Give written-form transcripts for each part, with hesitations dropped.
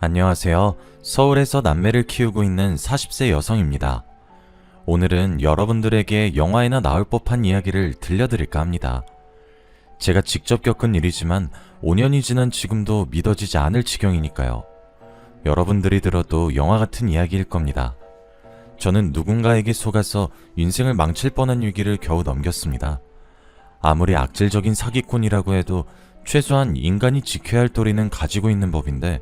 안녕하세요. 서울에서 남매를 키우고 있는 40세 여성입니다. 오늘은 여러분들에게 영화에나 나올 법한 이야기를 들려드릴까 합니다. 제가 직접 겪은 일이지만 5년이 지난 지금도 믿어지지 않을 지경이니까요. 여러분들이 들어도 영화 같은 이야기일 겁니다. 저는 누군가에게 속아서 인생을 망칠 뻔한 위기를 겨우 넘겼습니다. 아무리 악질적인 사기꾼이라고 해도 최소한 인간이 지켜야 할 도리는 가지고 있는 법인데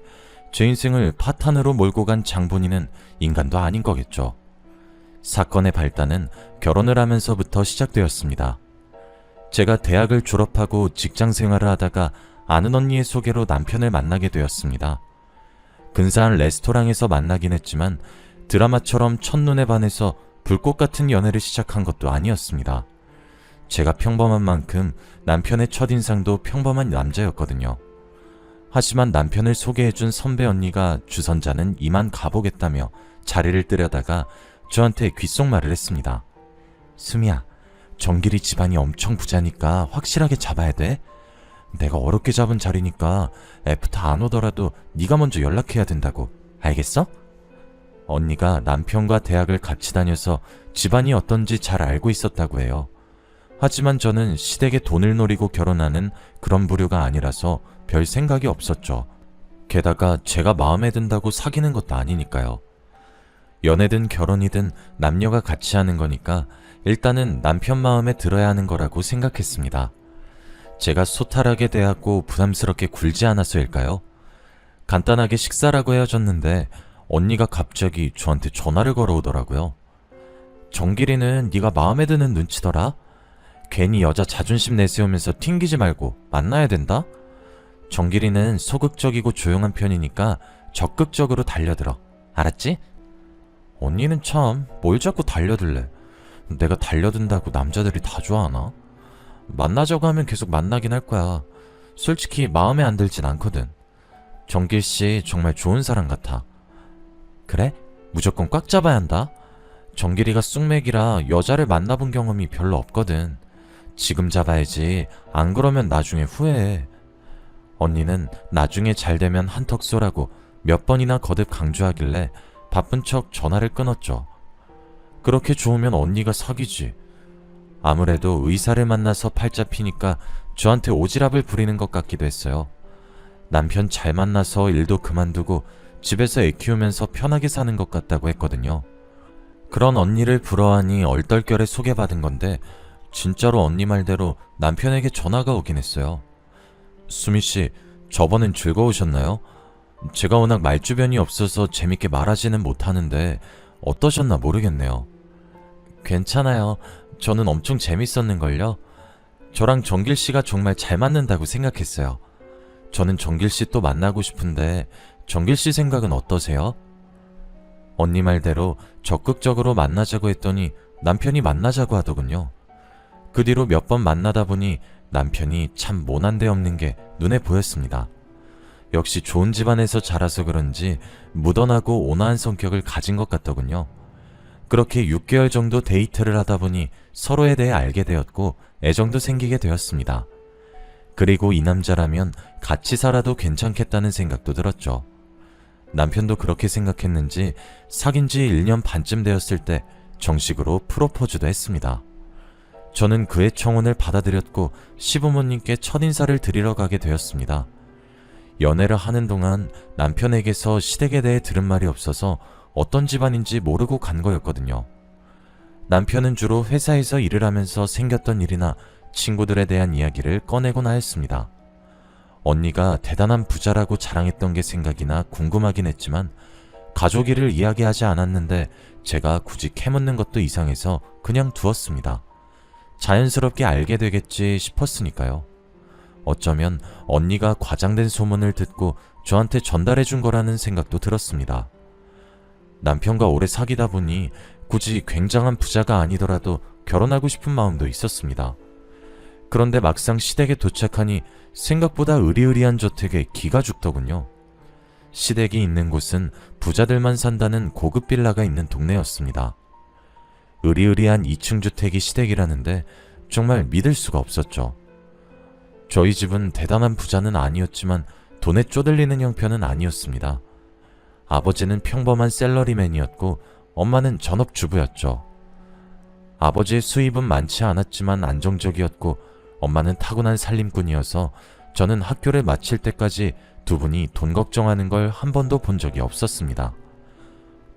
제 인생을 파탄으로 몰고 간 장본인은 인간도 아닌 거겠죠. 사건의 발단은 결혼을 하면서부터 시작되었습니다. 제가 대학을 졸업하고 직장 생활을 하다가 아는 언니의 소개로 남편을 만나게 되었습니다. 근사한 레스토랑에서 만나긴 했지만 드라마처럼 첫눈에 반해서 불꽃 같은 연애를 시작한 것도 아니었습니다. 제가 평범한 만큼 남편의 첫인상도 평범한 남자였거든요. 하지만 남편을 소개해준 선배 언니가 주선자는 이만 가보겠다며 자리를 뜨려다가 저한테 귓속말을 했습니다. 수미야, 정길이 집안이 엄청 부자니까 확실하게 잡아야 돼. 내가 어렵게 잡은 자리니까 애프터 안 오더라도 네가 먼저 연락해야 된다고. 알겠어? 언니가 남편과 대학을 같이 다녀서 집안이 어떤지 잘 알고 있었다고 해요. 하지만 저는 시댁에 돈을 노리고 결혼하는 그런 부류가 아니라서 별 생각이 없었죠. 게다가 제가 마음에 든다고 사귀는 것도 아니니까요. 연애든 결혼이든 남녀가 같이 하는 거니까 일단은 남편 마음에 들어야 하는 거라고 생각했습니다. 제가 소탈하게 대하고 부담스럽게 굴지 않아서일까요? 간단하게 식사라고 헤어졌는데 언니가 갑자기 저한테 전화를 걸어오더라고요. 정길이는 네가 마음에 드는 눈치더라? 괜히 여자 자존심 내세우면서 튕기지 말고 만나야 된다? 정길이는 소극적이고 조용한 편이니까 적극적으로 달려들어. 알았지? 언니는 참 뭘 자꾸 달려들래. 내가 달려든다고 남자들이 다 좋아하나? 만나자고 하면 계속 만나긴 할 거야. 솔직히 마음에 안 들진 않거든. 정길씨 정말 좋은 사람 같아. 그래? 무조건 꽉 잡아야 한다. 정길이가 쑥맥이라 여자를 만나본 경험이 별로 없거든. 지금 잡아야지. 안 그러면 나중에 후회해. 언니는 나중에 잘되면 한턱 쏘라고 몇 번이나 거듭 강조하길래 바쁜 척 전화를 끊었죠. 그렇게 좋으면 언니가 사귀지. 아무래도 의사를 만나서 팔자 피니까 저한테 오지랖을 부리는 것 같기도 했어요. 남편 잘 만나서 일도 그만두고 집에서 애 키우면서 편하게 사는 것 같다고 했거든요. 그런 언니를 부러워하니 얼떨결에 소개받은 건데 진짜로 언니 말대로 남편에게 전화가 오긴 했어요. 수미씨, 저번엔 즐거우셨나요? 제가 워낙 말주변이 없어서 재밌게 말하지는 못하는데 어떠셨나 모르겠네요. 괜찮아요. 저는 엄청 재밌었는걸요. 저랑 정길씨가 정말 잘 맞는다고 생각했어요. 저는 정길씨 또 만나고 싶은데 정길씨 생각은 어떠세요? 언니 말대로 적극적으로 만나자고 했더니 남편이 만나자고 하더군요. 그 뒤로 몇 번 만나다 보니 남편이 참 모난 데 없는 게 눈에 보였습니다. 역시 좋은 집안에서 자라서 그런지 무던하고 온화한 성격을 가진 것 같더군요. 그렇게 6개월 정도 데이트를 하다 보니 서로에 대해 알게 되었고 애정도 생기게 되었습니다. 그리고 이 남자라면 같이 살아도 괜찮겠다는 생각도 들었죠. 남편도 그렇게 생각했는지 사귄 지 1년 반쯤 되었을 때 정식으로 프로포즈도 했습니다. 저는 그의 청혼을 받아들였고 시부모님께 첫인사를 드리러 가게 되었습니다. 연애를 하는 동안 남편에게서 시댁에 대해 들은 말이 없어서 어떤 집안인지 모르고 간 거였거든요. 남편은 주로 회사에서 일을 하면서 생겼던 일이나 친구들에 대한 이야기를 꺼내곤 하였습니다. 언니가 대단한 부자라고 자랑했던 게 생각이나 궁금하긴 했지만 가족 일을 이야기하지 않았는데 제가 굳이 캐묻는 것도 이상해서 그냥 두었습니다. 자연스럽게 알게 되겠지 싶었으니까요. 어쩌면 언니가 과장된 소문을 듣고 저한테 전달해 준 거라는 생각도 들었습니다. 남편과 오래 사귀다 보니 굳이 굉장한 부자가 아니더라도 결혼하고 싶은 마음도 있었습니다. 그런데 막상 시댁에 도착하니 생각보다 으리으리한 저택에 기가 죽더군요. 시댁이 있는 곳은 부자들만 산다는 고급 빌라가 있는 동네였습니다. 으리으리한 2층 주택이 시댁이라는데 정말 믿을 수가 없었죠. 저희 집은 대단한 부자는 아니었지만 돈에 쪼들리는 형편은 아니었습니다. 아버지는 평범한 샐러리맨이었고 엄마는 전업주부였죠. 아버지의 수입은 많지 않았지만 안정적이었고 엄마는 타고난 살림꾼이어서 저는 학교를 마칠 때까지 두 분이 돈 걱정하는 걸 한 번도 본 적이 없었습니다.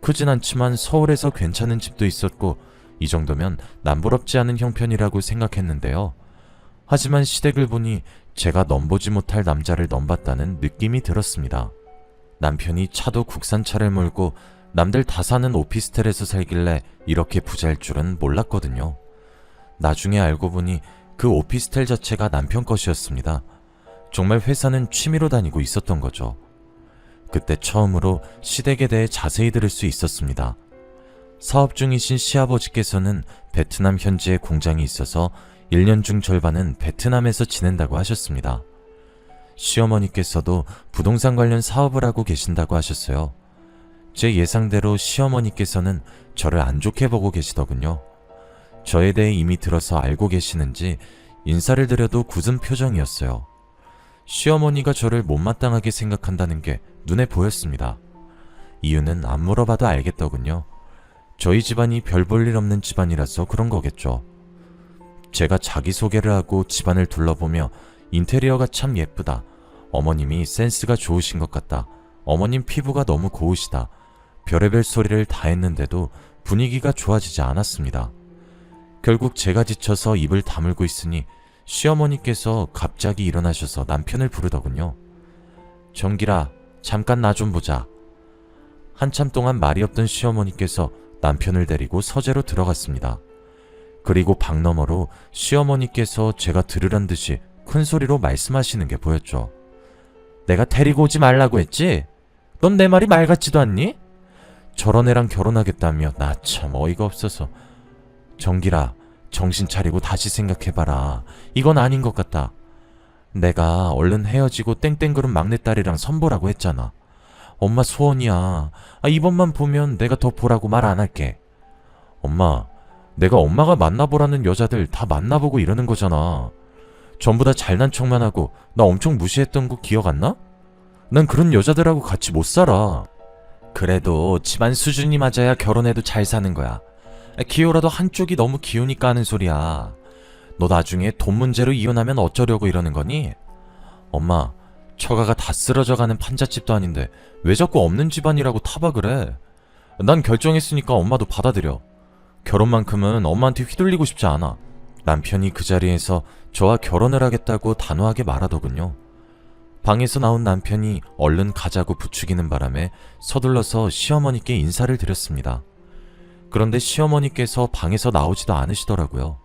크진 않지만 서울에서 괜찮은 집도 있었고 이 정도면 남부럽지 않은 형편이라고 생각했는데요. 하지만 시댁을 보니 제가 넘보지 못할 남자를 넘봤다는 느낌이 들었습니다. 남편이 차도 국산차를 몰고 남들 다 사는 오피스텔에서 살길래 이렇게 부자일 줄은 몰랐거든요. 나중에 알고 보니 그 오피스텔 자체가 남편 것이었습니다. 정말 회사는 취미로 다니고 있었던 거죠. 그때 처음으로 시댁에 대해 자세히 들을 수 있었습니다. 사업 중이신 시아버지께서는 베트남 현지에 공장이 있어서 1년 중 절반은 베트남에서 지낸다고 하셨습니다. 시어머니께서도 부동산 관련 사업을 하고 계신다고 하셨어요. 제 예상대로 시어머니께서는 저를 안 좋게 보고 계시더군요. 저에 대해 이미 들어서 알고 계시는지 인사를 드려도 굳은 표정이었어요. 시어머니가 저를 못마땅하게 생각한다는 게 눈에 보였습니다. 이유는 안 물어봐도 알겠더군요. 저희 집안이 별 볼 일 없는 집안이라서 그런 거겠죠. 제가 자기소개를 하고 집안을 둘러보며 인테리어가 참 예쁘다. 어머님이 센스가 좋으신 것 같다. 어머님 피부가 너무 고우시다. 별의별 소리를 다 했는데도 분위기가 좋아지지 않았습니다. 결국 제가 지쳐서 입을 다물고 있으니 시어머니께서 갑자기 일어나셔서 남편을 부르더군요. 정길아, 잠깐 나 좀 보자. 한참 동안 말이 없던 시어머니께서 남편을 데리고 서재로 들어갔습니다. 그리고 방 너머로 시어머니께서 제가 들으란 듯이 큰 소리로 말씀하시는 게 보였죠. 내가 데리고 오지 말라고 했지? 넌 내 말이 말 같지도 않니? 저런 애랑 결혼하겠다며 나 참 어이가 없어서. 정길아, 정신 차리고 다시 생각해봐라. 이건 아닌 것 같다. 내가 얼른 헤어지고 땡땡그룹 막내딸이랑 선보라고 했잖아. 엄마 소원이야. 이번만 보면 내가 더 보라고 말 안 할게. 엄마, 내가 엄마가 만나보라는 여자들 다 만나보고 이러는 거잖아. 전부 다 잘난 척만 하고 나 엄청 무시했던 거 기억 안 나? 난 그런 여자들하고 같이 못 살아. 그래도 집안 수준이 맞아야 결혼해도 잘 사는 거야. 기호라도 한쪽이 너무 기우니까 하는 소리야. 너 나중에 돈 문제로 이혼하면 어쩌려고 이러는 거니? 엄마, 처가가 다 쓰러져가는 판잣집도 아닌데 왜 자꾸 없는 집안이라고 타박을 해? 난 결정했으니까 엄마도 받아들여. 결혼만큼은 엄마한테 휘둘리고 싶지 않아. 남편이 그 자리에서 저와 결혼을 하겠다고 단호하게 말하더군요. 방에서 나온 남편이 얼른 가자고 부추기는 바람에 서둘러서 시어머니께 인사를 드렸습니다. 그런데 시어머니께서 방에서 나오지도 않으시더라고요.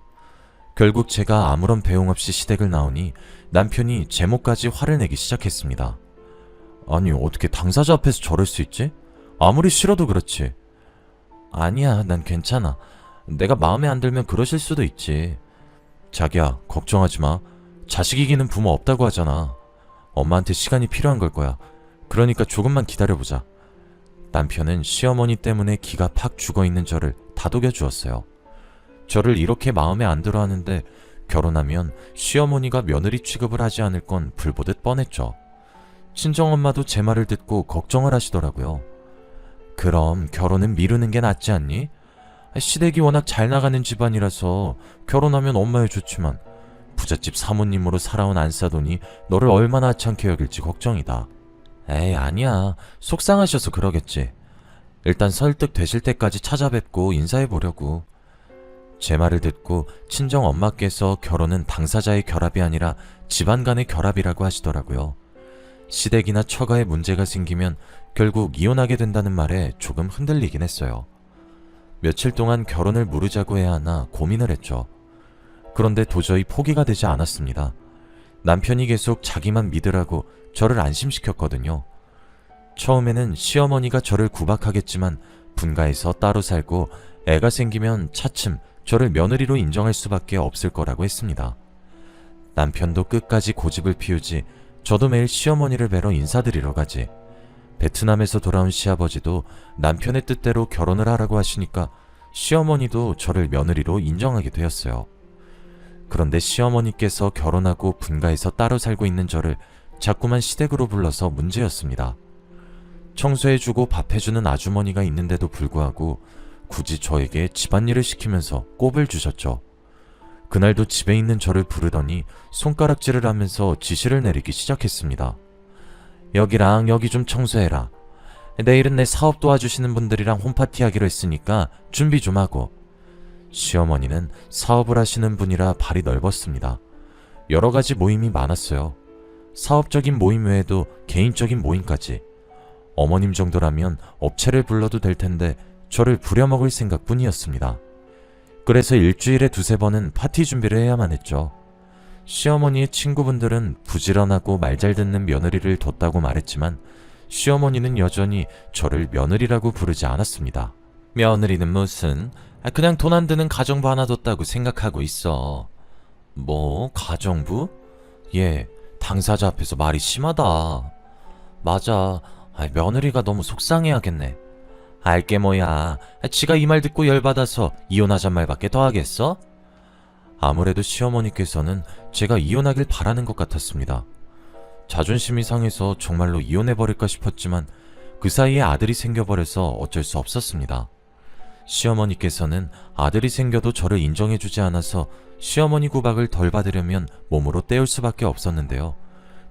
결국 제가 아무런 배웅 없이 시댁을 나오니 남편이 제목까지 화를 내기 시작했습니다. 아니, 어떻게 당사자 앞에서 저럴 수 있지? 아무리 싫어도 그렇지. 아니야, 난 괜찮아. 내가 마음에 안 들면 그러실 수도 있지. 자기야, 걱정하지 마. 자식 이기는 부모 없다고 하잖아. 엄마한테 시간이 필요한 걸 거야. 그러니까 조금만 기다려보자. 남편은 시어머니 때문에 기가 팍 죽어있는 저를 다독여 주었어요. 저를 이렇게 마음에 안 들어 하는데 결혼하면 시어머니가 며느리 취급을 하지 않을 건 불보듯 뻔했죠. 친정엄마도 제 말을 듣고 걱정을 하시더라고요. 그럼 결혼은 미루는 게 낫지 않니? 시댁이 워낙 잘 나가는 집안이라서 결혼하면 엄마에 좋지만 부잣집 사모님으로 살아온 안사돈이 너를 얼마나 하찮게 여길지 걱정이다. 에이, 아니야. 속상하셔서 그러겠지. 일단 설득되실 때까지 찾아뵙고 인사해보려고. 제 말을 듣고 친정 엄마께서 결혼은 당사자의 결합이 아니라 집안 간의 결합이라고 하시더라고요. 시댁이나 처가에 문제가 생기면 결국 이혼하게 된다는 말에 조금 흔들리긴 했어요. 며칠 동안 결혼을 무르자고 해야 하나 고민을 했죠. 그런데 도저히 포기가 되지 않았습니다. 남편이 계속 자기만 믿으라고 저를 안심시켰거든요. 처음에는 시어머니가 저를 구박하겠지만 분가해서 따로 살고 애가 생기면 차츰 저를 며느리로 인정할 수밖에 없을 거라고 했습니다. 남편도 끝까지 고집을 피우지 저도 매일 시어머니를 뵈러 인사드리러 가지. 베트남에서 돌아온 시아버지도 남편의 뜻대로 결혼을 하라고 하시니까 시어머니도 저를 며느리로 인정하게 되었어요. 그런데 시어머니께서 결혼하고 분가해서 따로 살고 있는 저를 자꾸만 시댁으로 불러서 문제였습니다. 청소해주고 밥해주는 아주머니가 있는데도 불구하고 굳이 저에게 집안일을 시키면서 꼽을 주셨죠. 그날도 집에 있는 저를 부르더니 손가락질을 하면서 지시를 내리기 시작했습니다. 여기랑 여기 좀 청소해라. 내일은 내 사업 도와주시는 분들이랑 홈파티 하기로 했으니까 준비 좀 하고. 시어머니는 사업을 하시는 분이라 발이 넓었습니다. 여러 가지 모임이 많았어요. 사업적인 모임 외에도 개인적인 모임까지. 어머님 정도라면 업체를 불러도 될 텐데 저를 부려먹을 생각뿐이었습니다. 그래서 일주일에 2-3번은 파티 준비를 해야만 했죠. 시어머니의 친구분들은 부지런하고 말 잘 듣는 며느리를 뒀다고 말했지만 시어머니는 여전히 저를 며느리라고 부르지 않았습니다. 며느리는 무슨, 그냥 돈 안 드는 가정부 하나 뒀다고 생각하고 있어. 뭐 가정부? 얘 당사자 앞에서 말이 심하다. 맞아, 며느리가 너무 속상해하겠네. 알게 뭐야, 지가 이 말 듣고 열받아서 이혼하잔 말밖에 더 하겠어? 아무래도 시어머니께서는 제가 이혼하길 바라는 것 같았습니다. 자존심이 상해서 정말로 이혼해버릴까 싶었지만 그 사이에 아들이 생겨버려서 어쩔 수 없었습니다. 시어머니께서는 아들이 생겨도 저를 인정해주지 않아서 시어머니 구박을 덜 받으려면 몸으로 때울 수밖에 없었는데요.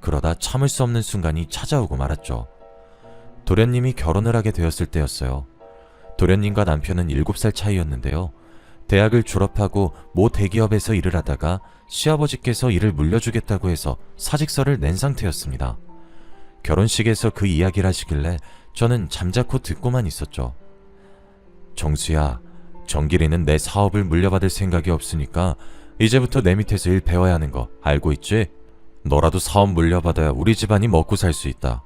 그러다 참을 수 없는 순간이 찾아오고 말았죠. 도련님이 결혼을 하게 되었을 때였어요. 도련님과 남편은 7살 차이였는데요. 대학을 졸업하고 모 대기업에서 일을 하다가 시아버지께서 일을 물려주겠다고 해서 사직서를 낸 상태였습니다. 결혼식에서 그 이야기를 하시길래 저는 잠자코 듣고만 있었죠. 정수야, 정길이는 내 사업을 물려받을 생각이 없으니까 이제부터 내 밑에서 일 배워야 하는 거 알고 있지? 너라도 사업 물려받아야 우리 집안이 먹고 살 수 있다.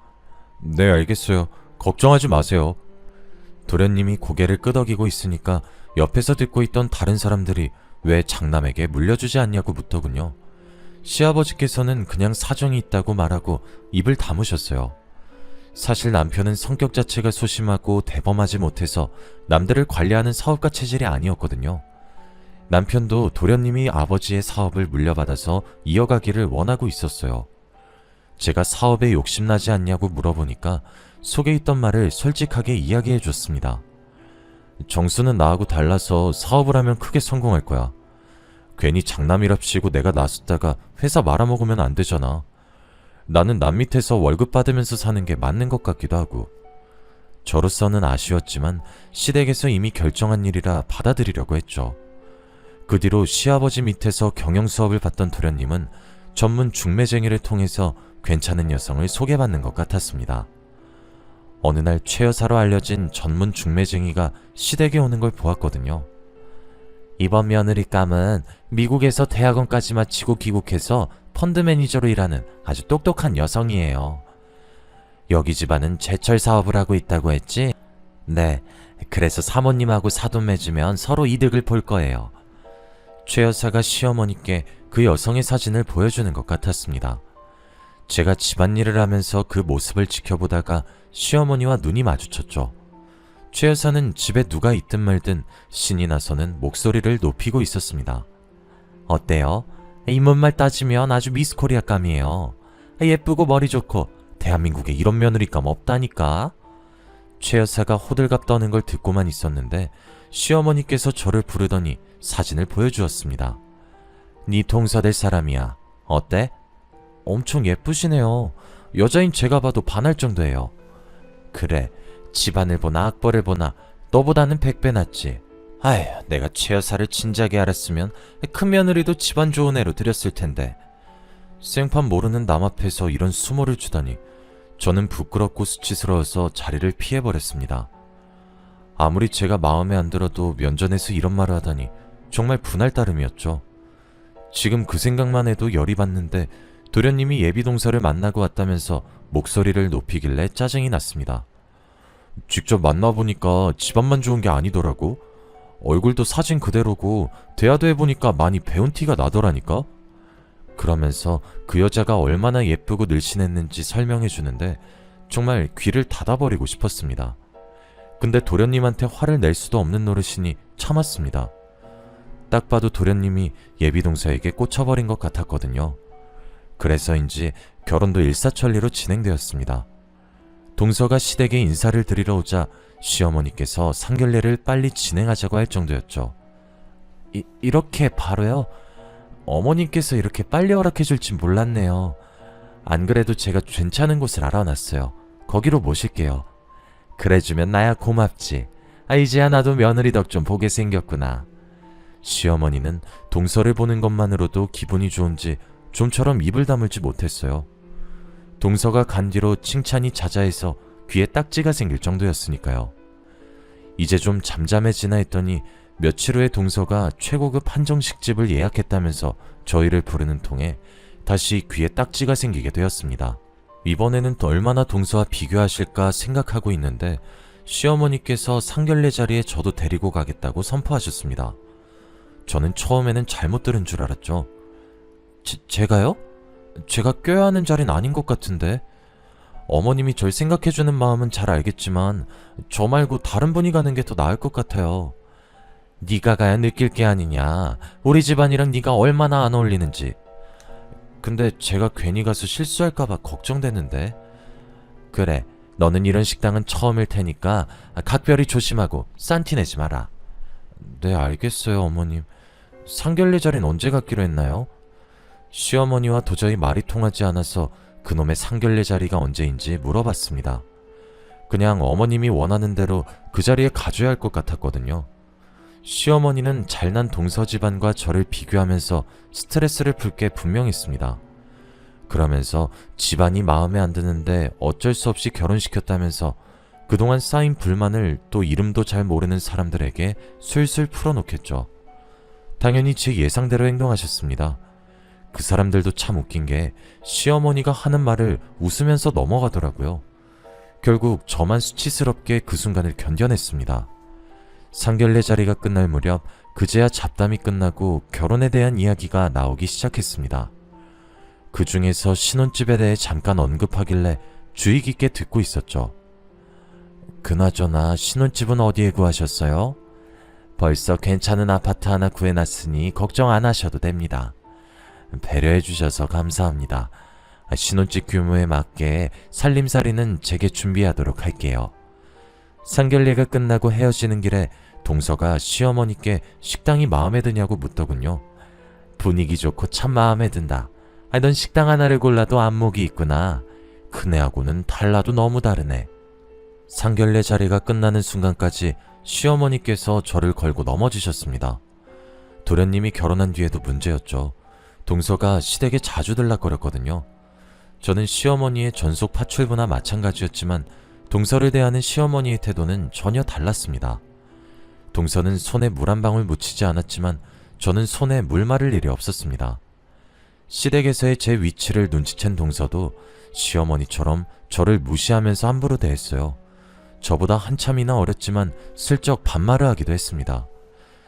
네, 알겠어요. 걱정하지 마세요. 도련님이 고개를 끄덕이고 있으니까 옆에서 듣고 있던 다른 사람들이 왜 장남에게 물려주지 않냐고 묻더군요. 시아버지께서는 그냥 사정이 있다고 말하고 입을 다무셨어요. 사실 남편은 성격 자체가 소심하고 대범하지 못해서 남들을 관리하는 사업가 체질이 아니었거든요. 남편도 도련님이 아버지의 사업을 물려받아서 이어가기를 원하고 있었어요. 제가 사업에 욕심나지 않냐고 물어보니까 속에 있던 말을 솔직하게 이야기해 줬습니다. 정수는 나하고 달라서 사업을 하면 크게 성공할 거야. 괜히 장남이랍시고 내가 나섰다가 회사 말아먹으면 안 되잖아. 나는 남 밑에서 월급 받으면서 사는 게 맞는 것 같기도 하고. 저로서는 아쉬웠지만 시댁에서 이미 결정한 일이라 받아들이려고 했죠. 그 뒤로 시아버지 밑에서 경영수업을 받던 도련님은 전문 중매쟁이를 통해서 괜찮은 여성을 소개받는 것 같았습니다. 어느 날 최 여사로 알려진 전문 중매쟁이가 시댁에 오는 걸 보았거든요. 이번 며느리감은 미국에서 대학원까지 마치고 귀국해서 펀드 매니저로 일하는 아주 똑똑한 여성이에요. 여기 집안은 제철 사업을 하고 있다고 했지? 네, 그래서 사모님하고 사돈 맺으면 서로 이득을 볼 거예요. 최 여사가 시어머니께 그 여성의 사진을 보여주는 것 같았습니다. 제가 집안일을 하면서 그 모습을 지켜보다가 시어머니와 눈이 마주쳤죠. 최 여사는 집에 누가 있든 말든 신이 나서는 목소리를 높이고 있었습니다. 어때요? 인문말 따지면 아주 미스 코리아감이에요. 예쁘고 머리 좋고 대한민국에 이런 며느리감 없다니까. 최 여사가 호들갑 떠는 걸 듣고만 있었는데 시어머니께서 저를 부르더니 사진을 보여주었습니다. 네 동서될 사람이야. 어때? 엄청 예쁘시네요. 여자인 제가 봐도 반할 정도예요. 그래, 집안을 보나 악벌을 보나 너보다는 100배 낫지. 아휴, 내가 최 여사를 진작에 알았으면 큰 며느리도 집안 좋은 애로 들였을 텐데. 생판 모르는 남 앞에서 이런 수모를 주다니 저는 부끄럽고 수치스러워서 자리를 피해버렸습니다. 아무리 제가 마음에 안 들어도 면전에서 이런 말을 하다니 정말 분할 따름이었죠. 지금 그 생각만 해도 열이 받는데 도련님이 예비동서를 만나고 왔다면서 목소리를 높이길래 짜증이 났습니다. 직접 만나보니까 집안만 좋은 게 아니더라고. 얼굴도 사진 그대로고 대화도 해보니까 많이 배운 티가 나더라니까. 그러면서 그 여자가 얼마나 예쁘고 늘씬했는지 설명해주는데 정말 귀를 닫아버리고 싶었습니다. 근데 도련님한테 화를 낼 수도 없는 노릇이니 참았습니다. 딱 봐도 도련님이 예비동서에게 꽂혀버린 것 같았거든요. 그래서인지 결혼도 일사천리로 진행되었습니다. 동서가 시댁에 인사를 드리러 오자 시어머니께서 상견례를 빨리 진행하자고 할 정도였죠. 이렇게 바로요? 어머님께서 이렇게 빨리 허락해 줄진 몰랐네요. 안 그래도 제가 괜찮은 곳을 알아놨어요. 거기로 모실게요. 그래주면 나야 고맙지. 이제야 나도 며느리 덕 좀 보게 생겼구나. 시어머니는 동서를 보는 것만으로도 기분이 좋은지 좀처럼 입을 다물지 못했어요. 동서가 간 뒤로 칭찬이 자자해서 귀에 딱지가 생길 정도였으니까요. 이제 좀 잠잠해지나 했더니 며칠 후에 동서가 최고급 한정식집을 예약했다면서 저희를 부르는 통에 다시 귀에 딱지가 생기게 되었습니다. 이번에는 또 얼마나 동서와 비교하실까 생각하고 있는데 시어머니께서 상견례 자리에 저도 데리고 가겠다고 선포하셨습니다. 저는 처음에는 잘못 들은 줄 알았죠. 제가요? 제가 껴야 하는 자리는 아닌 것 같은데. 어머님이 절 생각해주는 마음은 잘 알겠지만 저 말고 다른 분이 가는 게 더 나을 것 같아요. 네가 가야 느낄 게 아니냐. 우리 집안이랑 네가 얼마나 안 어울리는지. 근데 제가 괜히 가서 실수할까봐 걱정되는데. 그래, 너는 이런 식당은 처음일 테니까 각별히 조심하고 싼티 내지 마라. 네, 알겠어요, 어머님. 상견례 자리는 언제 갖기로 했나요? 시어머니와 도저히 말이 통하지 않아서 그놈의 상견례 자리가 언제인지 물어봤습니다. 그냥 어머님이 원하는 대로 그 자리에 가줘야 할 것 같았거든요. 시어머니는 잘난 동서 집안과 저를 비교하면서 스트레스를 풀 게 분명했습니다. 그러면서 집안이 마음에 안 드는데 어쩔 수 없이 결혼시켰다면서 그동안 쌓인 불만을 또 이름도 잘 모르는 사람들에게 술술 풀어놓겠죠. 당연히 제 예상대로 행동하셨습니다. 그 사람들도 참 웃긴 게 시어머니가 하는 말을 웃으면서 넘어가더라고요. 결국 저만 수치스럽게 그 순간을 견뎌냈습니다. 상견례 자리가 끝날 무렵 그제야 잡담이 끝나고 결혼에 대한 이야기가 나오기 시작했습니다. 그 중에서 신혼집에 대해 잠깐 언급하길래 주의 깊게 듣고 있었죠. 그나저나 신혼집은 어디에 구하셨어요? 벌써 괜찮은 아파트 하나 구해놨으니 걱정 안 하셔도 됩니다. 배려해 주셔서 감사합니다. 신혼집 규모에 맞게 살림살이는 제게 준비하도록 할게요. 상견례가 끝나고 헤어지는 길에 동서가 시어머니께 식당이 마음에 드냐고 묻더군요. 분위기 좋고 참 마음에 든다. 넌 식당 하나를 골라도 안목이 있구나. 큰애하고는 달라도 너무 다르네. 상견례 자리가 끝나는 순간까지 시어머니께서 저를 걸고 넘어지셨습니다. 도련님이 결혼한 뒤에도 문제였죠. 동서가 시댁에 자주 들락거렸거든요. 저는 시어머니의 전속 파출부나 마찬가지였지만 동서를 대하는 시어머니의 태도는 전혀 달랐습니다. 동서는 손에 물 한 방울 묻히지 않았지만 저는 손에 물 마를 일이 없었습니다. 시댁에서의 제 위치를 눈치챈 동서도 시어머니처럼 저를 무시하면서 함부로 대했어요. 저보다 한참이나 어렸지만 슬쩍 반말을 하기도 했습니다.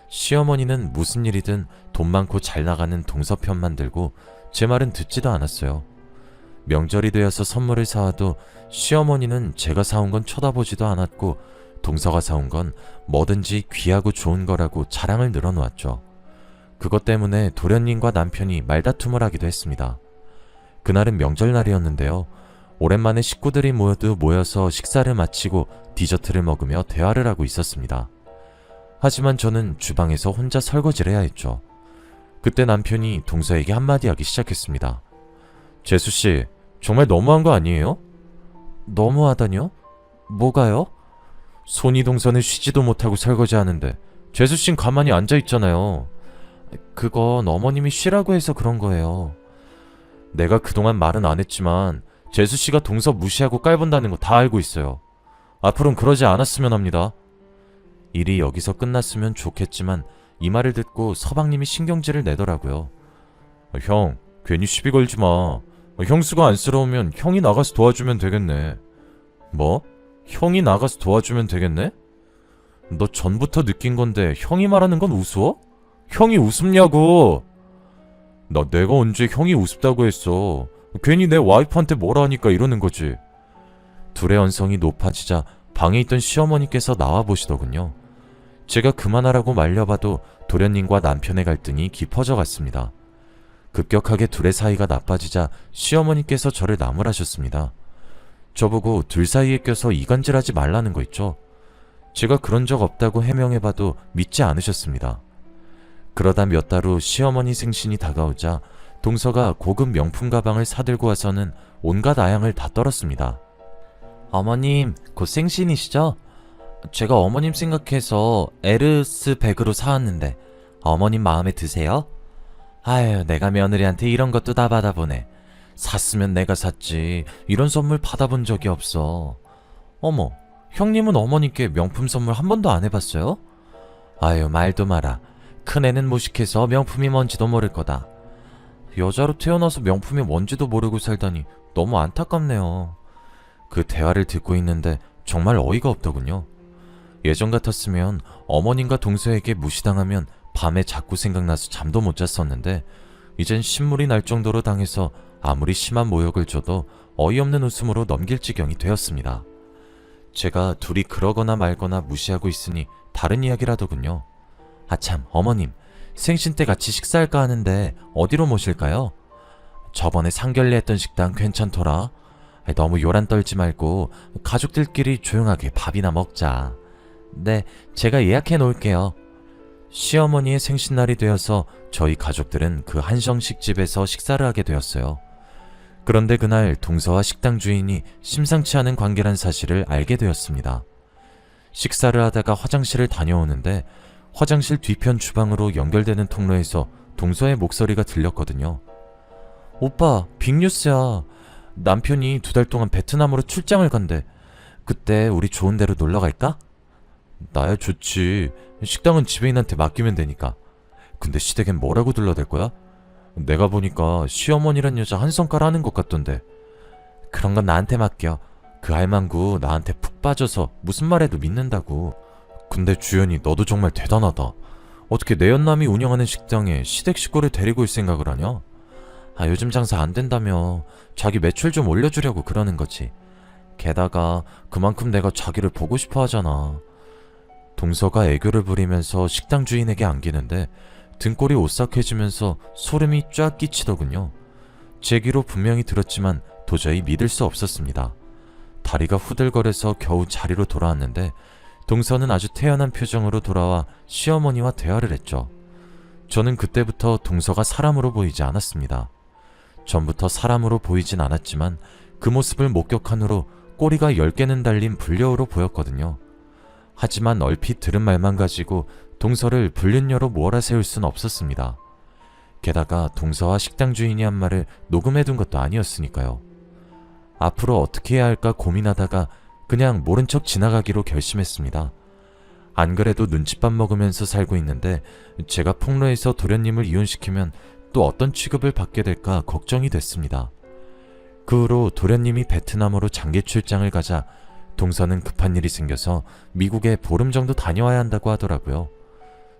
시어머니는 무슨 일이든 돈 많고 잘 나가는 동서 편만 들고 제 말은 듣지도 않았어요. 명절이 되어서 선물을 사와도 시어머니는 제가 사온 건 쳐다보지도 않았고 동서가 사온 건 뭐든지 귀하고 좋은 거라고 자랑을 늘어놓았죠. 그것 때문에 도련님과 남편이 말다툼을 하기도 했습니다. 그날은 명절날이었는데요. 오랜만에 식구들이 모여서 식사를 마치고 디저트를 먹으며 대화를 하고 있었습니다. 하지만 저는 주방에서 혼자 설거지를 해야 했죠. 그때 남편이 동서에게 한마디 하기 시작했습니다. 재수씨, 정말 너무한 거 아니에요? 너무하다뇨? 뭐가요? 손이 동서는 쉬지도 못하고 설거지하는데 재수씨는 가만히 앉아있잖아요. 그건 어머님이 쉬라고 해서 그런 거예요. 내가 그동안 말은 안 했지만 재수씨가 동서 무시하고 깔본다는 거 다 알고 있어요. 앞으로는 그러지 않았으면 합니다. 일이 여기서 끝났으면 좋겠지만 이 말을 듣고 서방님이 신경질을 내더라고요. 형, 괜히 시비 걸지 마. 형수가 안쓰러우면 형이 나가서 도와주면 되겠네. 뭐? 형이 나가서 도와주면 되겠네? 너 전부터 느낀 건데 형이 말하는 건 우스워? 형이 우습냐고! 내가 언제 형이 우습다고 했어. 괜히 내 와이프한테 뭐라 하니까 이러는 거지. 둘의 언성이 높아지자 방에 있던 시어머니께서 나와보시더군요. 제가 그만하라고 말려봐도 도련님과 남편의 갈등이 깊어져 갔습니다. 급격하게 둘의 사이가 나빠지자 시어머니께서 저를 나무라셨습니다. 저보고 둘 사이에 껴서 이간질하지 말라는 거 있죠. 제가 그런 적 없다고 해명해봐도 믿지 않으셨습니다. 그러다 몇 달 후 시어머니 생신이 다가오자 동서가 고급 명품 가방을 사들고 와서는 온갖 아양을 다 떨었습니다. 어머님, 곧 생신이시죠? 제가 어머님 생각해서 에르스 백으로 사왔는데 어머님 마음에 드세요? 아유, 내가 며느리한테 이런 것도 다 받아보네. 샀으면 내가 샀지. 이런 선물 받아본 적이 없어. 어머, 형님은 어머님께 명품 선물 한 번도 안 해봤어요? 아유, 말도 마라. 큰애는 무식해서 명품이 뭔지도 모를 거다. 여자로 태어나서 명품이 뭔지도 모르고 살다니 너무 안타깝네요. 그 대화를 듣고 있는데 정말 어이가 없더군요. 예전 같았으면 어머님과 동서에게 무시당하면 밤에 자꾸 생각나서 잠도 못 잤었는데 이젠 신물이 날 정도로 당해서 아무리 심한 모욕을 줘도 어이없는 웃음으로 넘길 지경이 되었습니다. 제가 둘이 그러거나 말거나 무시하고 있으니 다른 이야기라더군요. 아참, 어머님, 생신 때 같이 식사할까 하는데 어디로 모실까요? 저번에 상견례 했던 식당 괜찮더라. 너무 요란 떨지 말고 가족들끼리 조용하게 밥이나 먹자. 네, 제가 예약해 놓을게요. 시어머니의 생신날이 되어서 저희 가족들은 그 한정식집에서 식사를 하게 되었어요. 그런데 그날 동서와 식당 주인이 심상치 않은 관계란 사실을 알게 되었습니다. 식사를 하다가 화장실을 다녀오는데 화장실 뒤편 주방으로 연결되는 통로에서 동서의 목소리가 들렸거든요. 오빠, 빅뉴스야. 남편이 2달 동안 베트남으로 출장을 간대. 그때 우리 좋은 데로 놀러 갈까? 나야 좋지. 식당은 지배인한테 맡기면 되니까. 근데 시댁엔 뭐라고 둘러댈 거야? 내가 보니까 시어머니란 여자 한 성깔 하는 것 같던데. 그런 건 나한테 맡겨. 그 할망구 나한테 푹 빠져서 무슨 말해도 믿는다고. 근데 주연이 너도 정말 대단하다. 어떻게 내 연남이 운영하는 식당에 시댁 식구를 데리고 올 생각을 하냐? 아, 요즘 장사 안 된다며. 자기 매출 좀 올려주려고 그러는 거지. 게다가 그만큼 내가 자기를 보고 싶어 하잖아. 동서가 애교를 부리면서 식당 주인에게 안기는데 등골이 오싹해지면서 소름이 쫙 끼치더군요. 제 귀로 분명히 들었지만 도저히 믿을 수 없었습니다. 다리가 후들거려서 겨우 자리로 돌아왔는데 동서는 아주 태연한 표정으로 돌아와 시어머니와 대화를 했죠. 저는 그때부터 동서가 사람으로 보이지 않았습니다. 전부터 사람으로 보이진 않았지만 그 모습을 목격한 후로 꼬리가 10개는 달린 불려우로 보였거든요. 하지만 얼핏 들은 말만 가지고 동서를 불륜녀로 몰아세울 순 없었습니다. 게다가 동서와 식당 주인이 한 말을 녹음해둔 것도 아니었으니까요. 앞으로 어떻게 해야 할까 고민하다가 그냥 모른 척 지나가기로 결심했습니다. 안 그래도 눈칫밥 먹으면서 살고 있는데 제가 폭로해서 도련님을 이혼시키면 또 어떤 취급을 받게 될까 걱정이 됐습니다. 그 후로 도련님이 베트남으로 장기 출장을 가자 동서는 급한 일이 생겨서 미국에 보름 정도 다녀와야 한다고 하더라고요.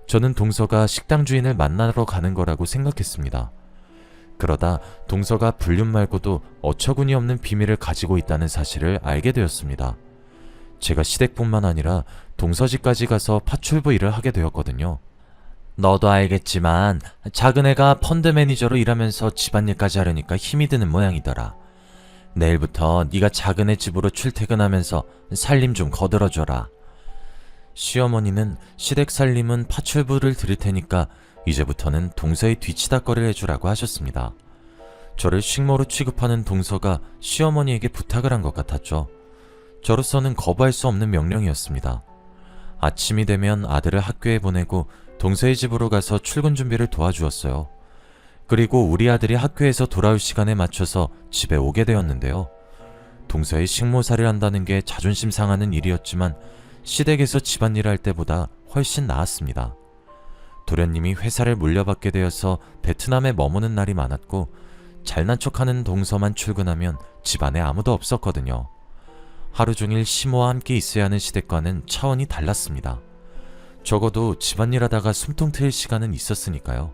저는 동서가 식당 주인을 만나러 가는 거라고 생각했습니다. 그러다 동서가 불륜 말고도 어처구니 없는 비밀을 가지고 있다는 사실을 알게 되었습니다. 제가 시댁뿐만 아니라 동서집까지 가서 파출부 일을 하게 되었거든요. 너도 알겠지만 작은 애가 펀드 매니저로 일하면서 집안일까지 하려니까 힘이 드는 모양이더라. 내일부터 네가 작은 애 집으로 출퇴근하면서 살림 좀 거들어줘라. 시어머니는 시댁 살림은 파출부를 드릴 테니까 이제부터는 동서의 뒤치다거리를 해주라고 하셨습니다. 저를 식모로 취급하는 동서가 시어머니에게 부탁을 한 것 같았죠. 저로서는 거부할 수 없는 명령이었습니다. 아침이 되면 아들을 학교에 보내고 동서의 집으로 가서 출근 준비를 도와주었어요. 그리고 우리 아들이 학교에서 돌아올 시간에 맞춰서 집에 오게 되었는데요. 동서의 식모살이를 한다는 게 자존심 상하는 일이었지만 시댁에서 집안일을 할 때보다 훨씬 나았습니다. 도련님이 회사를 물려받게 되어서 베트남에 머무는 날이 많았고 잘난 척하는 동서만 출근하면 집안에 아무도 없었거든요. 하루 종일 시모와 함께 있어야 하는 시댁과는 차원이 달랐습니다. 적어도 집안일 하다가 숨통 트일 시간은 있었으니까요.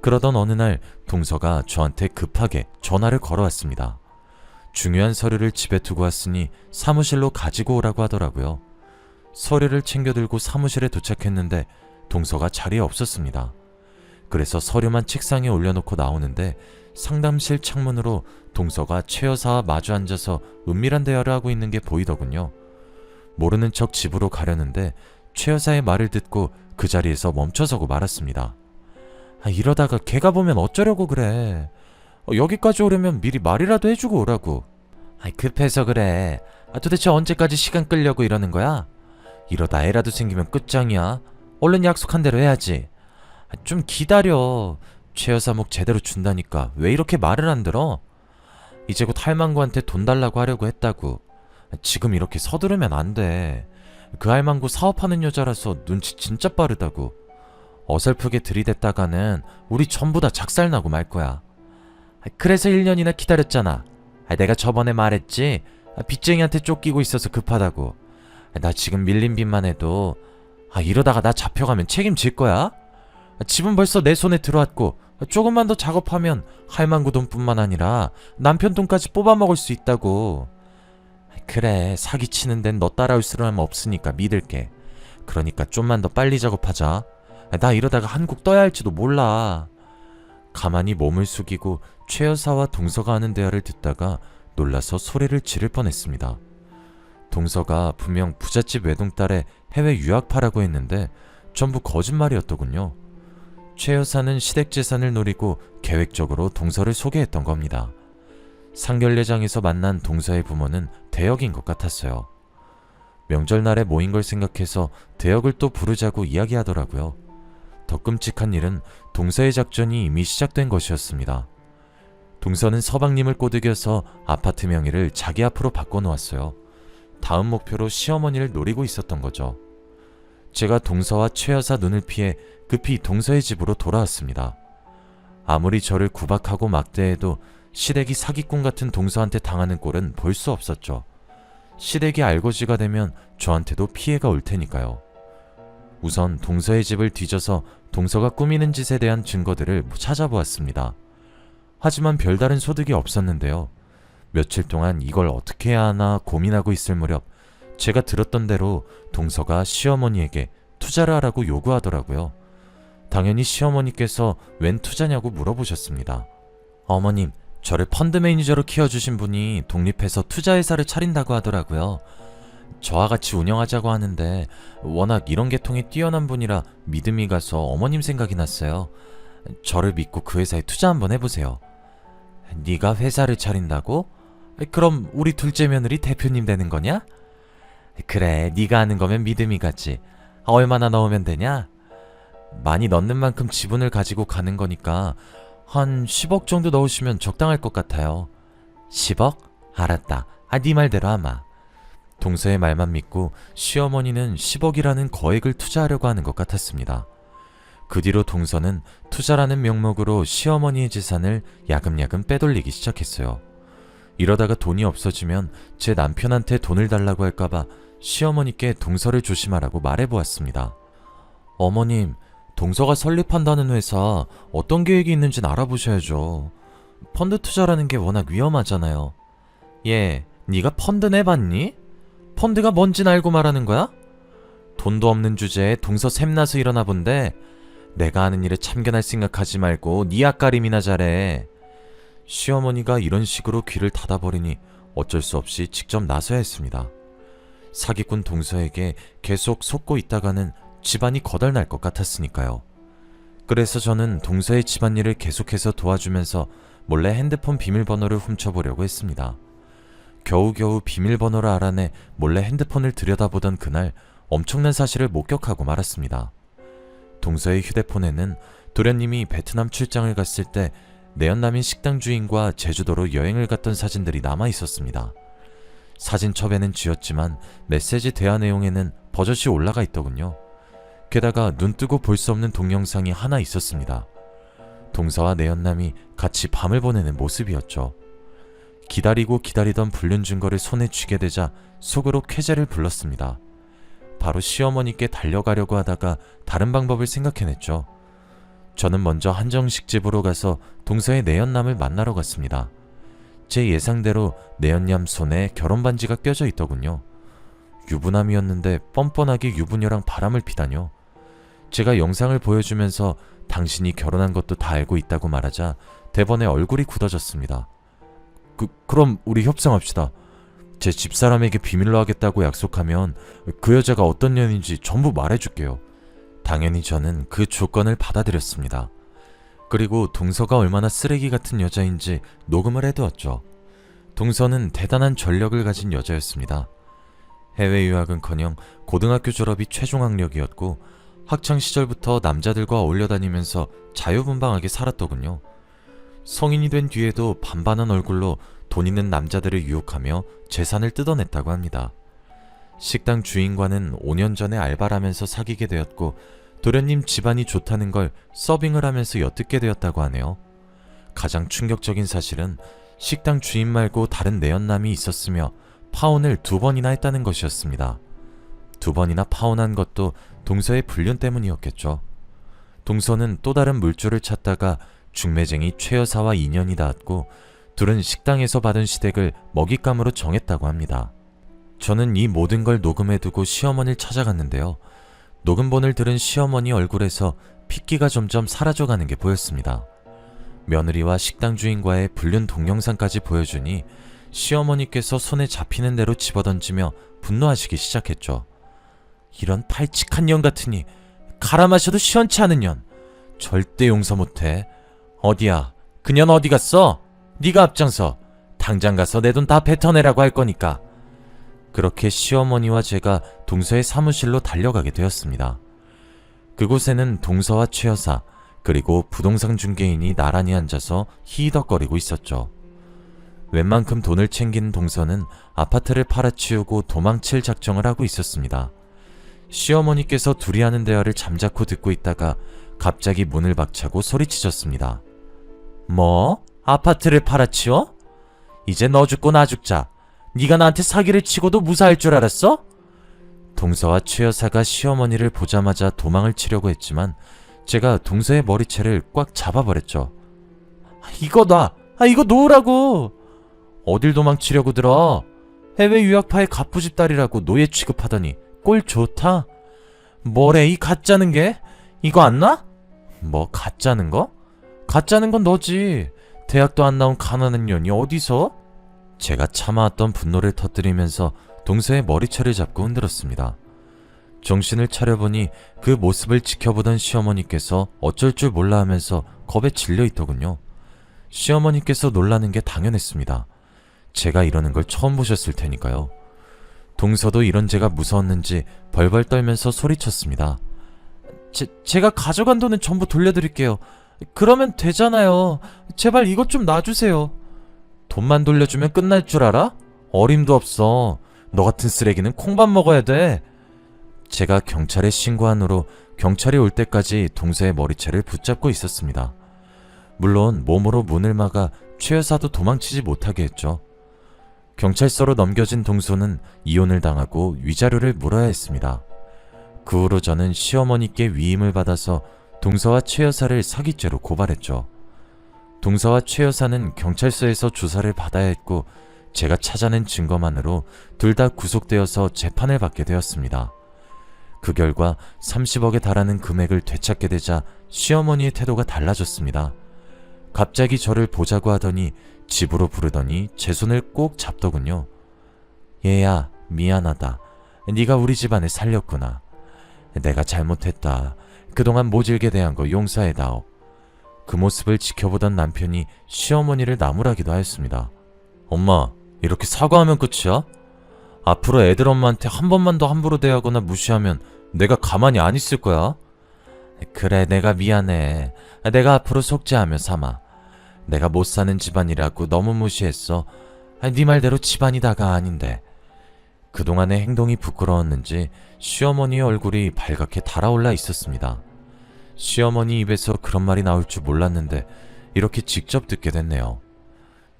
그러던 어느 날 동서가 저한테 급하게 전화를 걸어왔습니다. 중요한 서류를 집에 두고 왔으니 사무실로 가지고 오라고 하더라고요. 서류를 챙겨 들고 사무실에 도착했는데 동서가 자리에 없었습니다. 그래서 서류만 책상에 올려놓고 나오는데 상담실 창문으로 동서가 최 여사와 마주 앉아서 은밀한 대화를 하고 있는 게 보이더군요. 모르는 척 집으로 가려는데 최 여사의 말을 듣고 그 자리에서 멈춰서고 말았습니다. 이러다가 걔가 보면 어쩌려고 그래. 여기까지 오려면 미리 말이라도 해주고 오라고. 급해서 그래. 도대체 언제까지 시간 끌려고 이러는 거야? 이러다 애라도 생기면 끝장이야. 얼른 약속한 대로 해야지. 좀 기다려. 최 여사 목 제대로 준다니까 왜 이렇게 말을 안 들어? 이제 곧 할망구한테 돈 달라고 하려고 했다고. 지금 이렇게 서두르면 안 돼. 그 할망구 사업하는 여자라서 눈치 진짜 빠르다고. 어설프게 들이댔다가는 우리 전부 다 작살나고 말 거야. 그래서 1년이나 기다렸잖아. 내가 저번에 말했지. 빚쟁이한테 쫓기고 있어서 급하다고. 나 지금 밀린 빚만 해도 이러다가 나 잡혀가면 책임질 거야? 집은 벌써 내 손에 들어왔고 조금만 더 작업하면 할망구 돈뿐만 아니라 남편 돈까지 뽑아먹을 수 있다고. 그래, 사기치는 데는 너 따라올 사람 없으니까 믿을게. 그러니까 좀만 더 빨리 작업하자. 나 이러다가 한국 떠야 할지도 몰라. 가만히 몸을 숙이고 최 여사와 동서가 하는 대화를 듣다가 놀라서 소리를 지를 뻔했습니다. 동서가 분명 부잣집 외동딸의 해외 유학파라고 했는데 전부 거짓말이었더군요. 최 여사는 시댁재산을 노리고 계획적으로 동서를 소개했던 겁니다. 상견례장에서 만난 동서의 부모는 대역인 것 같았어요. 명절날에 모인 걸 생각해서 대역을 또 부르자고 이야기하더라고요. 더 끔찍한 일은 동서의 작전이 이미 시작된 것이었습니다. 동서는 서방님을 꼬드겨서 아파트 명의를 자기 앞으로 바꿔놓았어요. 다음 목표로 시어머니를 노리고 있었던 거죠. 제가 동서와 최 여사 눈을 피해 급히 동서의 집으로 돌아왔습니다. 아무리 저를 구박하고 막대해도 시댁이 사기꾼 같은 동서한테 당하는 꼴은 볼 수 없었죠. 시댁이 알거지가 되면 저한테도 피해가 올 테니까요. 우선 동서의 집을 뒤져서 동서가 꾸미는 짓에 대한 증거들을 찾아보았습니다. 하지만 별다른 소득이 없었는데요. 며칠 동안 이걸 어떻게 해야 하나 고민하고 있을 무렵 제가 들었던 대로 동서가 시어머니에게 투자를 하라고 요구하더라고요. 당연히 시어머니께서 웬 투자냐고 물어보셨습니다. 어머님, 저를 펀드 매니저로 키워주신 분이 독립해서 투자회사를 차린다고 하더라고요. 저와 같이 운영하자고 하는데 워낙 이런 계통이 뛰어난 분이라 믿음이 가서 어머님 생각이 났어요. 저를 믿고 그 회사에 투자 한번 해보세요. 네가 회사를 차린다고? 그럼 우리 둘째 며느리 대표님 되는 거냐? 그래, 네가 하는 거면 믿음이 가지. 얼마나 넣으면 되냐? 많이 넣는 만큼 지분을 가지고 가는 거니까 한 10억 정도 넣으시면 적당할 것 같아요. 10억? 알았다. 네 말대로 아마. 동서의 말만 믿고 시어머니는 10억이라는 거액을 투자하려고 하는 것 같았습니다. 그 뒤로 동서는 투자라는 명목으로 시어머니의 재산을 야금야금 빼돌리기 시작했어요. 이러다가 돈이 없어지면 제 남편한테 돈을 달라고 할까봐 시어머니께 동서를 조심하라고 말해보았습니다. 어머님, 동서가 설립한다는 회사 어떤 계획이 있는지는 알아보셔야죠. 펀드 투자라는 게 워낙 위험하잖아요. 얘, 네가 펀드 내봤니? 펀드가 뭔진 알고 말하는 거야? 돈도 없는 주제에 동서 샘나서 일어나 본데 내가 하는 일에 참견할 생각하지 말고 네 앞가림이나 잘해. 시어머니가 이런 식으로 귀를 닫아버리니 어쩔 수 없이 직접 나서야 했습니다. 사기꾼 동서에게 계속 속고 있다가는 집안이 거덜날 것 같았으니까요. 그래서 저는 동서의 집안일을 계속해서 도와주면서 몰래 핸드폰 비밀번호를 훔쳐보려고 했습니다. 겨우겨우 비밀번호를 알아내 몰래 핸드폰을 들여다보던 그날 엄청난 사실을 목격하고 말았습니다. 동서의 휴대폰에는 도련님이 베트남 출장을 갔을 때 내연남인 식당 주인과 제주도로 여행을 갔던 사진들이 남아 있었습니다. 사진첩에는 지웠지만 메시지 대화 내용에는 버젓이 올라가 있더군요. 게다가 눈뜨고 볼 수 없는 동영상이 하나 있었습니다. 동서와 내연남이 같이 밤을 보내는 모습이었죠. 기다리고 기다리던 불륜 증거를 손에 쥐게 되자 속으로 쾌재를 불렀습니다. 바로 시어머니께 달려가려고 하다가 다른 방법을 생각해냈죠. 저는 먼저 한정식 집으로 가서 동서의 내연남을 만나러 갔습니다. 제 예상대로 내연남 손에 결혼반지가 껴져 있더군요. 유부남이었는데 뻔뻔하게 유부녀랑 바람을 피다뇨. 제가 영상을 보여주면서 당신이 결혼한 것도 다 알고 있다고 말하자 대번에 얼굴이 굳어졌습니다. 그럼 우리 협상합시다. 제 집사람에게 비밀로 하겠다고 약속하면 그 여자가 어떤 년인지 전부 말해줄게요. 당연히 저는 그 조건을 받아들였습니다. 그리고 동서가 얼마나 쓰레기 같은 여자인지 녹음을 해두었죠. 동서는 대단한 전력을 가진 여자였습니다. 해외 유학은커녕 고등학교 졸업이 최종 학력이었고 학창 시절부터 남자들과 어울려 다니면서 자유분방하게 살았더군요. 성인이 된 뒤에도 반반한 얼굴로 돈 있는 남자들을 유혹하며 재산을 뜯어냈다고 합니다. 식당 주인과는 5년 전에 알바를 하면서 사귀게 되었고 도련님 집안이 좋다는 걸 서빙을 하면서 엿듣게 되었다고 하네요. 가장 충격적인 사실은 식당 주인 말고 다른 내연남이 있었으며 파혼을 2번이나 했다는 것이었습니다. 2번이나 파혼한 것도 동서의 불륜 때문이었겠죠. 동서는 또 다른 물줄을 찾다가 중매쟁이 최 여사와 인연이 닿았고 둘은 식당에서 받은 시댁을 먹잇감으로 정했다고 합니다. 저는 이 모든 걸 녹음해두고 시어머니를 찾아갔는데요. 녹음본을 들은 시어머니 얼굴에서 핏기가 점점 사라져가는 게 보였습니다. 며느리와 식당 주인과의 불륜 동영상까지 보여주니 시어머니께서 손에 잡히는 대로 집어던지며 분노하시기 시작했죠. 이런 발칙한 년 같으니 갈아 마셔도 시원치 않은 년. 절대 용서 못해. 어디야? 그 년 어디 갔어? 네가 앞장서. 당장 가서 내 돈 다 뱉어내라고 할 거니까. 그렇게 시어머니와 제가 동서의 사무실로 달려가게 되었습니다. 그곳에는 동서와 최 여사 그리고 부동산 중개인이 나란히 앉아서 히덕거리고 있었죠. 웬만큼 돈을 챙긴 동서는 아파트를 팔아치우고 도망칠 작정을 하고 있었습니다. 시어머니께서 둘이 하는 대화를 잠자코 듣고 있다가 갑자기 문을 박차고 소리치셨습니다. 뭐? 아파트를 팔아치워? 이제 너 죽고 나 죽자. 네가 나한테 사기를 치고도 무사할 줄 알았어? 동서와 최 여사가 시어머니를 보자마자 도망을 치려고 했지만 제가 동서의 머리채를 꽉 잡아버렸죠. 이거 놔! 이거 놓으라고! 어딜 도망치려고 들어? 해외 유학파의 갑부집 딸이라고 노예 취급하더니 꼴 좋다? 뭐래 이 가짜는 게? 이거 안 놔? 뭐 가짜는 거? 가짜는 건 너지. 대학도 안 나온 가난한 년이 어디서? 제가 참아왔던 분노를 터뜨리면서 동서의 머리채를 잡고 흔들었습니다. 정신을 차려보니 그 모습을 지켜보던 시어머니께서 어쩔 줄 몰라 하면서 겁에 질려 있더군요. 시어머니께서 놀라는 게 당연했습니다. 제가 이러는 걸 처음 보셨을 테니까요. 동서도 이런 제가 무서웠는지 벌벌 떨면서 소리쳤습니다. 제가 가져간 돈은 전부 돌려드릴게요. 그러면 되잖아요. 제발 이것 좀 놔주세요. 돈만 돌려주면 끝날 줄 알아? 어림도 없어. 너 같은 쓰레기는 콩밥 먹어야 돼. 제가 경찰에 신고한 후로 경찰이 올 때까지 동서의 머리채를 붙잡고 있었습니다. 물론 몸으로 문을 막아 최 여사도 도망치지 못하게 했죠. 경찰서로 넘겨진 동서는 이혼을 당하고 위자료를 물어야 했습니다. 그 후로 저는 시어머니께 위임을 받아서 동서와 최 여사를 사기죄로 고발했죠. 동서와 최 여사는 경찰서에서 조사를 받아야 했고 제가 찾아낸 증거만으로 둘 다 구속되어서 재판을 받게 되었습니다. 그 결과 30억에 달하는 금액을 되찾게 되자 시어머니의 태도가 달라졌습니다. 갑자기 저를 보자고 하더니 집으로 부르더니 제 손을 꼭 잡더군요. 얘야, 미안하다. 네가 우리 집안을 살렸구나. 내가 잘못했다. 그동안 모질게 대한 거 용서해다오. 그 모습을 지켜보던 남편이 시어머니를 나무라기도 하였습니다. 엄마, 이렇게 사과하면 끝이야? 앞으로 애들 엄마한테 한 번만 더 함부로 대하거나 무시하면 내가 가만히 안 있을 거야. 그래, 내가 미안해. 내가 앞으로 속죄하며 삼아. 내가 못 사는 집안이라고 너무 무시했어. 네 말대로 집안이다가 아닌데. 그동안의 행동이 부끄러웠는지 시어머니의 얼굴이 발갛게 달아올라 있었습니다. 시어머니 입에서 그런 말이 나올 줄 몰랐는데 이렇게 직접 듣게 됐네요.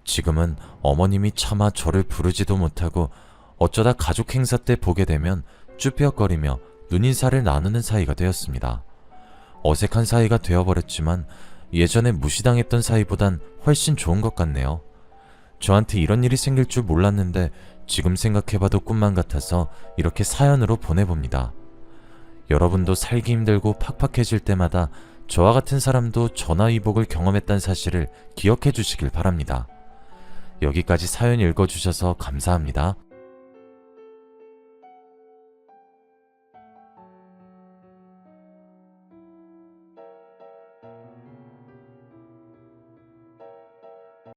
지금은 어머님이 차마 저를 부르지도 못하고 어쩌다 가족 행사 때 보게 되면 쭈뼛거리며 눈인사를 나누는 사이가 되었습니다. 어색한 사이가 되어버렸지만 예전에 무시당했던 사이보단 훨씬 좋은 것 같네요. 저한테 이런 일이 생길 줄 몰랐는데 지금 생각해봐도 꿈만 같아서 이렇게 사연으로 보내봅니다. 여러분도 살기 힘들고 팍팍해질 때마다 저와 같은 사람도 전화위복을 경험했다는 사실을 기억해 주시길 바랍니다. 여기까지 사연 읽어주셔서 감사합니다.